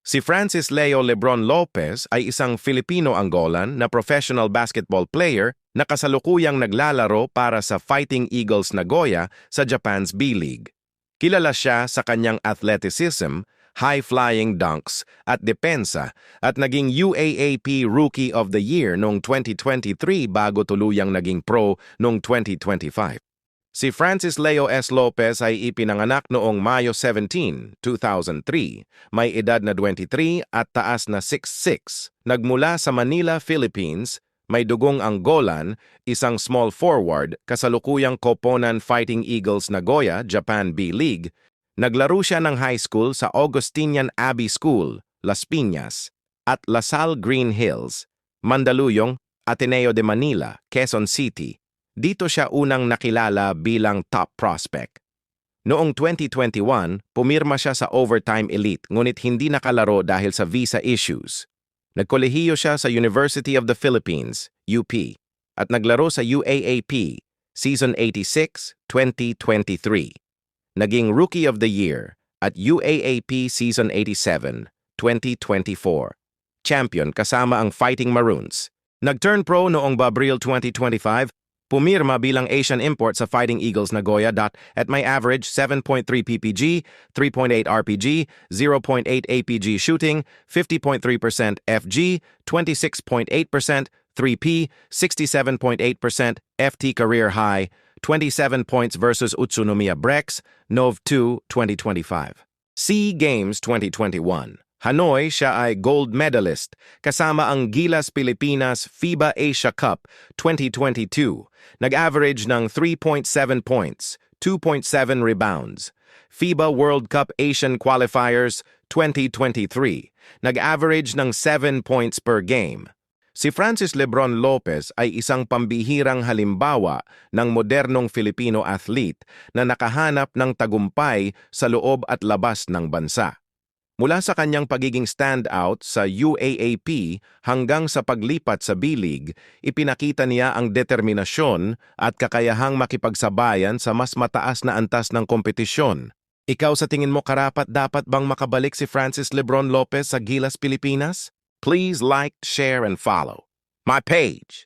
Si Francis Leo Lebron Lopez ay isang Filipino-Angolan na professional basketball player na kasalukuyang naglalaro para sa Fighting Eagles Nagoya sa Japan's B-League. Kilala siya sa kanyang athleticism, high-flying dunks at depensa at naging UAAP Rookie of the Year noong 2023 bago tuluyang naging pro noong 2025. Si Francis Leo S. Lopez ay ipinanganak noong Mayo 17, 2003. May edad na 23 at taas na 6'6". Nagmula sa Manila, Philippines, may dugong Angolan, isang small forward, kasalukuyang koponan Fighting Eagles Nagoya, Japan B-League. Naglaro siya ng high school sa Augustinian Abbey School, Las Piñas, at La Salle Green Hills, Mandaluyong, Ateneo de Manila, Quezon City. Dito siya unang nakilala bilang top prospect. Noong 2021, pumirma siya sa Overtime Elite ngunit hindi nakalaro dahil sa visa issues. Nagkolehiyo siya sa University of the Philippines, UP, at naglaro sa UAAP, Season 86, 2023. Naging Rookie of the Year at UAAP Season 87, 2024. Champion kasama ang Fighting Maroons. Nag-turn pro noong Abril 2025. Pumirma bilang Asian import sa Fighting Eagles Nagoya. At may average 7.3 PPG, 3.8 RPG, 0.8 APG shooting, 50.3% FG, 26.8% 3P, 67.8% FT career high, 27 points versus Utsunomiya Brex, Nov 2, 2025. SEA Games 2021. Hanoi, siya ay gold medalist kasama ang Gilas Pilipinas FIBA Asia Cup 2022. Nag-average ng 3.7 points, 2.7 rebounds. FIBA World Cup Asian Qualifiers 2023. Nag-average ng 7 points per game. Si Francis Lebron Lopez ay isang pambihirang halimbawa ng modernong Filipino athlete na nakahanap ng tagumpay sa loob at labas ng bansa. Mula sa kanyang pagiging standout sa UAAP hanggang sa paglipat sa B-League, ipinakita niya ang determinasyon at kakayahang makipagsabayan sa mas mataas na antas ng kompetisyon. Ikaw sa tingin mo karapat-dapat bang makabalik si Francis Lebron Lopez sa Gilas Pilipinas? Please like, share, and follow my page.